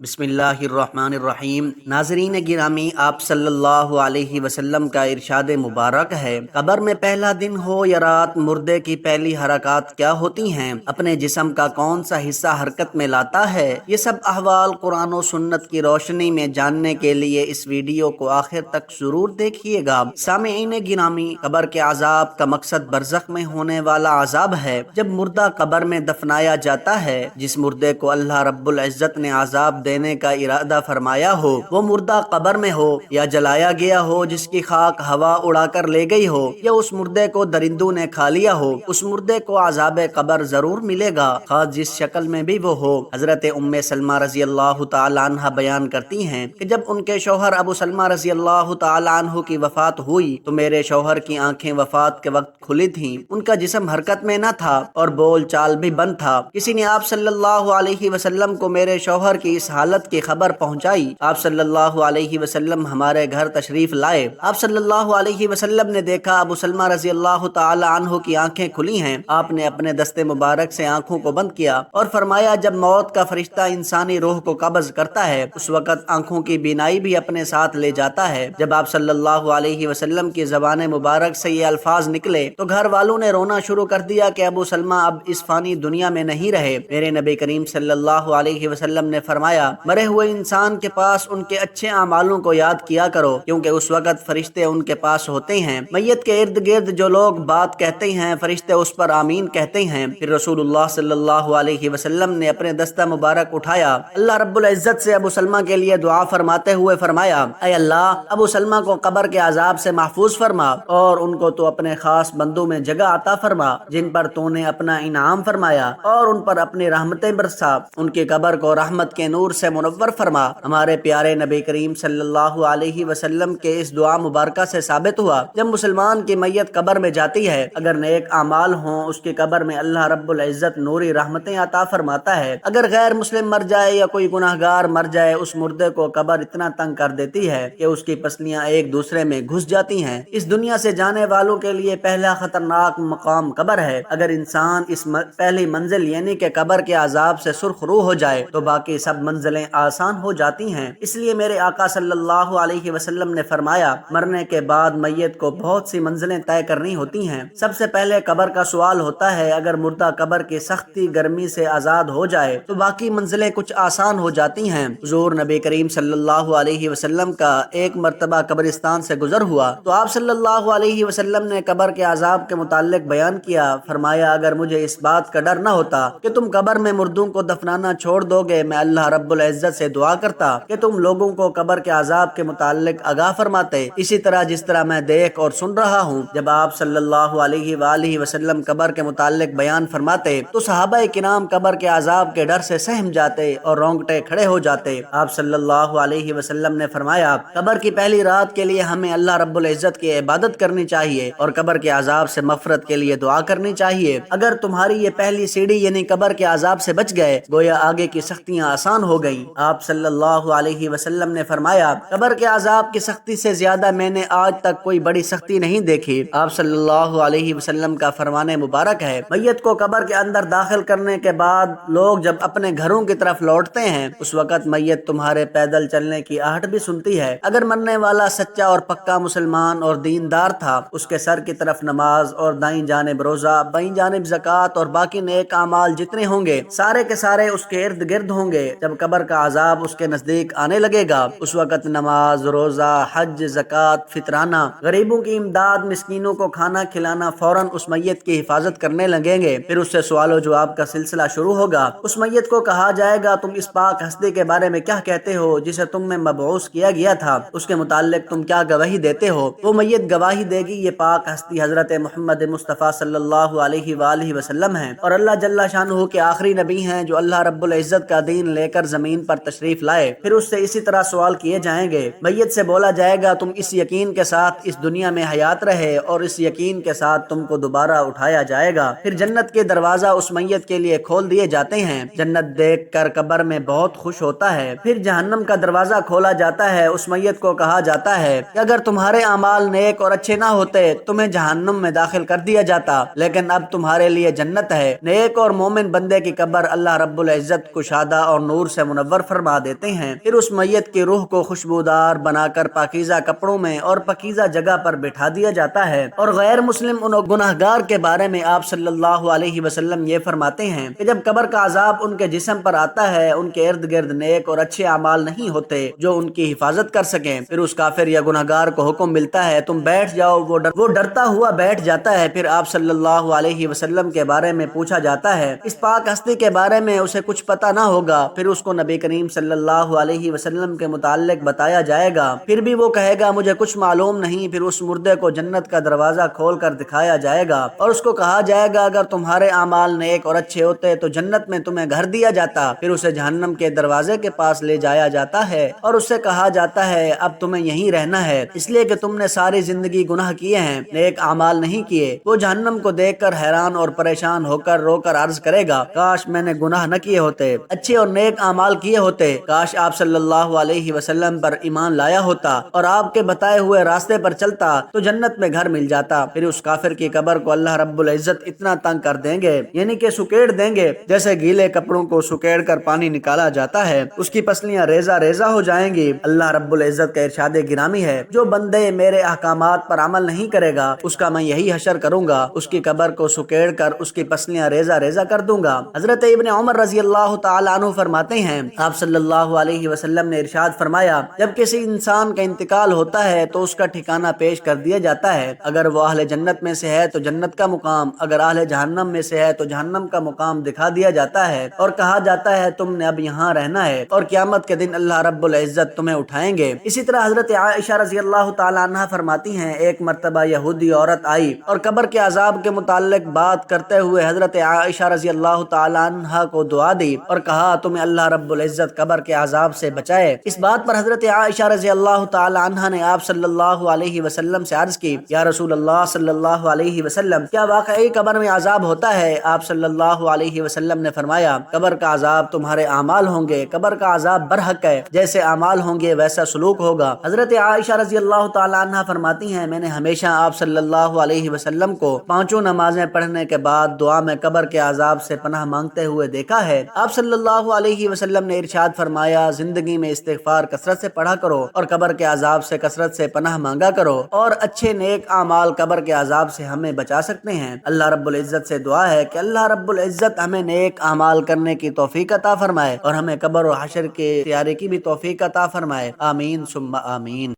بسم اللہ الرحمن الرحیم۔ ناظرین گرامی، آپ صلی اللہ علیہ وسلم کا ارشاد مبارک ہے، قبر میں پہلا دن ہو یا رات، مردے کی پہلی حرکات کیا ہوتی ہیں، اپنے جسم کا کون سا حصہ حرکت میں لاتا ہے، یہ سب احوال قرآن و سنت کی روشنی میں جاننے کے لیے اس ویڈیو کو آخر تک ضرور دیکھیے گا۔ سامعین گرامی، قبر کے عذاب کا مقصد برزخ میں ہونے والا عذاب ہے۔ جب مردہ قبر میں دفنایا جاتا ہے، جس مردے کو اللہ رب العزت نے عذاب دینے کا ارادہ فرمایا ہو، وہ مردہ قبر میں ہو یا جلایا گیا ہو، جس کی خاک ہوا اڑا کر لے گئی ہو، یا اس مردے کو درندوں نے کھا لیا ہو، اس مردے کو عذاب قبر ضرور ملے گا، خاص جس شکل میں بھی وہ ہو۔ حضرت ام سلمہ رضی اللہ تعالی عنہ بیان کرتی ہیں کہ جب ان کے شوہر ابو سلمہ رضی اللہ تعالی عنہ کی وفات ہوئی تو میرے شوہر کی آنکھیں وفات کے وقت کھلی تھیں، ان کا جسم حرکت میں نہ تھا اور بول چال بھی بند تھا۔ کسی نے آپ صلی اللہ علیہ وسلم کو میرے شوہر کی اس حالت کی خبر پہنچائی۔ آپ صلی اللہ علیہ وسلم ہمارے گھر تشریف لائے۔ آپ صلی اللہ علیہ وسلم نے دیکھا ابو سلمہ رضی اللہ تعالی عنہ کی آنکھیں کھلی ہیں۔ آپ نے اپنے دست مبارک سے آنکھوں کو بند کیا اور فرمایا، جب موت کا فرشتہ انسانی روح کو قبض کرتا ہے اس وقت آنکھوں کی بینائی بھی اپنے ساتھ لے جاتا ہے۔ جب آپ صلی اللہ علیہ وسلم کی زبان مبارک سے یہ الفاظ نکلے تو گھر والوں نے رونا شروع کر دیا کہ ابو سلمہ اب اس فانی دنیا میں نہیں رہے۔ میرے نبی کریم صلی اللہ علیہ وسلم نے فرمایا، مرے ہوئے انسان کے پاس ان کے اچھے اعمالوں کو یاد کیا کرو، کیونکہ اس وقت فرشتے ان کے پاس ہوتے ہیں۔ میت کے ارد گرد جو لوگ بات کہتے ہیں فرشتے اس پر آمین کہتے ہیں۔ پھر رسول اللہ صلی اللہ علیہ وسلم نے اپنے دستہ مبارک اٹھایا، اللہ رب العزت سے ابو سلمہ کے لیے دعا فرماتے ہوئے فرمایا، اے اللہ، ابو سلمہ کو قبر کے عذاب سے محفوظ فرما اور ان کو تو اپنے خاص بندوں میں جگہ عطا فرما جن پر تو نے اپنا انعام فرمایا، اور ان پر اپنی رحمتیں برسا، ان کی قبر کو رحمت کے نور سے منور فرما۔ ہمارے پیارے نبی کریم صلی اللہ علیہ وسلم کے اس دعا مبارکہ سے ثابت ہوا، جب مسلمان کی میت قبر میں جاتی ہے، اگر نیک اعمال ہوں اس کی قبر میں اللہ رب العزت نوری رحمتیں عطا فرماتا ہے۔ اگر غیر مسلم مر جائے یا کوئی گناہگار مر جائے، اس مردے کو قبر اتنا تنگ کر دیتی ہے کہ اس کی پسلیاں ایک دوسرے میں گھس جاتی ہیں۔ اس دنیا سے جانے والوں کے لیے پہلا خطرناک مقام قبر ہے۔ اگر انسان اس پہلی منزل یعنی کہ قبر کے عذاب سے سرخ روح ہو جائے تو باقی سب منزلیں آسان ہو جاتی ہیں۔ اس لیے میرے آقا صلی اللہ علیہ وسلم نے فرمایا، مرنے کے بعد میت کو بہت سی منزلیں طے کرنی ہوتی ہیں۔ سب سے پہلے قبر کا سوال ہوتا ہے۔ اگر مردہ قبر کی سختی گرمی سے آزاد ہو جائے تو باقی منزلیں کچھ آسان ہو جاتی ہیں۔ حضور نبی کریم صلی اللہ علیہ وسلم کا ایک مرتبہ قبرستان سے گزر ہوا تو آپ صلی اللہ علیہ وسلم نے قبر کے عذاب کے متعلق بیان کیا۔ فرمایا، اگر مجھے اس بات کا ڈر نہ ہوتا کہ تم قبر میں مردوں کو دفنانا چھوڑ دو گے، میں اللہ رب العزت سے دعا کرتا کہ تم لوگوں کو قبر کے عذاب کے متعلق آگاہ فرماتے، اسی طرح جس طرح میں دیکھ اور سن رہا ہوں۔ جب آپ صلی اللہ علیہ وآلہ وسلم قبر کے متعلق بیان فرماتے تو صحابہ کرام قبر کے عذاب کے ڈر سے سہم جاتے اور رونگٹے کھڑے ہو جاتے۔ آپ صلی اللہ علیہ وسلم نے فرمایا، قبر کی پہلی رات کے لیے ہمیں اللہ رب العزت کی عبادت کرنی چاہیے اور قبر کے عذاب سے مغفرت کے لیے دعا کرنی چاہیے۔ اگر تمہاری یہ پہلی سیڑھی یعنی قبر کے عذاب سے بچ گئے، گویا آگے کی سختیاں آسان ہو گئیں۔ آپ صلی اللہ علیہ وسلم نے فرمایا، قبر کے عذاب کی سختی سے زیادہ میں نے آج تک کوئی بڑی سختی نہیں دیکھی۔ آپ صلی اللہ علیہ وسلم کا فرمان مبارک ہے، میت کو قبر کے اندر داخل کرنے کے بعد لوگ جب اپنے گھروں کی طرف لوٹتے ہیں اس وقت میت تمہارے پیدل چلنے کی آہٹ بھی سنتی ہے۔ اگر مرنے والا سچا اور پکا مسلمان اور دیندار تھا، اس کے سر کی طرف نماز اور دائیں جانب روزہ، بائیں جانب زکوٰۃ اور باقی نیک اعمال جتنے ہوں گے سارے کے سارے اس کے ارد گرد ہوں گے۔ جب قبر کا عذاب اس کے نزدیک آنے لگے گا اس وقت نماز، روزہ، حج، زکوٰۃ، فطرانہ، غریبوں کی امداد، مسکینوں کو کھانا کھلانا فوراً اس میت کی حفاظت کرنے لگیں گے۔ پھر اس سے سوال و جواب کا سلسلہ شروع ہوگا۔ اس میت کو کہا جائے گا، تم اس پاک ہستی کے بارے میں کیا کہتے ہو جسے تم میں مبعوث کیا گیا تھا، اس کے متعلق تم کیا گواہی دیتے ہو؟ وہ میت گواہی دے گی، یہ پاک ہستی حضرت محمد مصطفیٰ صلی اللہ علیہ وآلہ وسلم ہیں اور اللہ جل شانہ کے آخری نبی ہیں جو اللہ رب العزت کا دین لے کر زمین پر تشریف لائے۔ پھر اس سے اسی طرح سوال کیے جائیں گے۔ میت سے بولا جائے گا، تم اس یقین کے ساتھ اس دنیا میں حیات رہے اور اس یقین کے ساتھ تم کو دوبارہ اٹھایا جائے گا۔ پھر جنت کے دروازہ اس میت کے لیے کھول دیے جاتے ہیں، جنت دیکھ کر قبر میں بہت خوش ہوتا ہے۔ پھر جہنم کا دروازہ کھولا جاتا ہے، اس میت کو کہا جاتا ہے کہ اگر تمہارے اعمال نیک اور اچھے نہ ہوتے تمہیں جہنم میں داخل کر دیا جاتا، لیکن اب تمہارے لیے جنت ہے۔ نیک اور مومن بندے کی قبر اللہ رب العزت کشادہ اور نور سے منور فرما دیتے ہیں۔ پھر اس میت کی روح کو خوشبودار بنا کر پاکیزہ کپڑوں میں اور پاکیزہ جگہ پر بٹھا دیا جاتا ہے۔ اور غیر مسلم ان گناہگار کے بارے میں آپ صلی اللہ علیہ وسلم یہ فرماتے ہیں کہ جب قبر کا عذاب ان کے جسم پر آتا ہے، ان کے ارد گرد نیک اور اچھے اعمال نہیں ہوتے جو ان کی حفاظت کر سکیں۔ پھر اس کافر یا گناہگار کو حکم ملتا ہے تم بیٹھ جاؤ، وہ ڈرتا ہوا بیٹھ جاتا ہے۔ پھر آپ صلی اللہ علیہ وسلم کے بارے میں پوچھا جاتا ہے، اس پاک ہستی کے بارے میں اسے کچھ پتہ نہ ہوگا۔ پھر اس کو نبی کریم صلی اللہ علیہ وسلم کے متعلق بتایا جائے گا، پھر بھی وہ کہے گا مجھے کچھ معلوم نہیں۔ پھر اس مردے کو جنت کا دروازہ کھول کر دکھایا جائے گا اور اس کو کہا جائے گا اگر تمہارے اعمال نیک اور اچھے ہوتے تو جنت میں تمہیں گھر دیا جاتا۔ پھر اسے جہنم کے دروازے کے پاس لے جایا جاتا ہے اور اس سے کہا جاتا ہے اب تمہیں یہیں رہنا ہے، اس لیے کہ تم نے ساری زندگی گناہ کیے ہیں، نیک اعمال نہیں کیے۔ وہ جہنم کو دیکھ کر حیران اور پریشان ہو کر رو کر عرض کرے گا کاش میں نے گناہ نہ کیے ہوتے، اچھے اور نیک اعمال کیے ہوتے، کاش آپ صلی اللہ علیہ وسلم پر ایمان لایا ہوتا اور آپ کے بتائے ہوئے راستے پر چلتا تو جنت میں گھر مل جاتا۔ پھر اس کافر کی قبر کو اللہ رب العزت اتنا تنگ کر دیں گے، یعنی کہ سکیڑ دیں گے جیسے گیلے کپڑوں کو سکیڑ کر پانی نکالا جاتا ہے، اس کی پسلیاں ریزہ ریزہ ہو جائیں گی۔ اللہ رب العزت کا ارشاد گرامی ہے جو بندے میرے احکامات پر عمل نہیں کرے گا اس کا میں یہی حشر کروں گا، اس کی قبر کو سکیڑ کر اس کی پسلیاں ریزہ ریزہ کر دوں گا۔ حضرت ابن عمر رضی اللہ تعالیٰ عنہ فرماتے ہیں آپ صلی اللہ علیہ وسلم نے ارشاد فرمایا جب کسی انسان کا انتقال ہوتا ہے تو اس کا ٹھکانہ پیش کر دیا جاتا ہے، اگر وہ اہل جنت میں سے ہے تو جنت کا مقام، اگر اہل جہنم میں سے ہے تو جہنم کا مقام دکھا دیا جاتا ہے اور کہا جاتا ہے تم نے اب یہاں رہنا ہے اور قیامت کے دن اللہ رب العزت تمہیں اٹھائیں گے۔ اسی طرح حضرت عائشہ رضی اللہ تعالیٰ عنہ فرماتی ہیں ایک مرتبہ یہودی عورت آئی اور قبر کے عذاب کے متعلق بات کرتے ہوئے حضرت عائشہ رضی اللہ تعالیٰ عنہ کو دعا دی اور کہا تمہیں اللہ رب العزت قبر کے عذاب سے بچائے۔ اس بات پر حضرت عائشہ رضی اللہ تعالیٰ عنہ نے آپ صلی اللہ علیہ وسلم سے عرض کی یا رسول اللہ صلی اللہ علیہ وسلم کیا واقعی قبر میں عذاب ہوتا ہے؟ آپ صلی اللہ علیہ وسلم نے فرمایا قبر کا عذاب تمہارے اعمال ہوں گے، قبر کا عذاب برحق ہے، جیسے اعمال ہوں گے ویسا سلوک ہوگا۔ حضرت عائشہ رضی اللہ تعالیٰ عنہ فرماتی ہیں میں نے ہمیشہ آپ صلی اللہ علیہ وسلم کو پانچوں نمازیں پڑھنے کے بعد دعا میں قبر کے عذاب سے پناہ مانگتے ہوئے دیکھا ہے۔ آپ صلی اللہ علیہ وسلم نے ارشاد فرمایا زندگی میں استغفار کثرت سے پڑھا کرو اور قبر کے عذاب سے کثرت سے پناہ مانگا کرو، اور اچھے نیک اعمال قبر کے عذاب سے ہمیں بچا سکتے ہیں۔ اللہ رب العزت سے دعا ہے کہ اللہ رب العزت ہمیں نیک اعمال کرنے کی توفیق عطا فرمائے اور ہمیں قبر و حشر کے تیاری کی بھی توفیق عطا فرمائے، آمین ثم آمین۔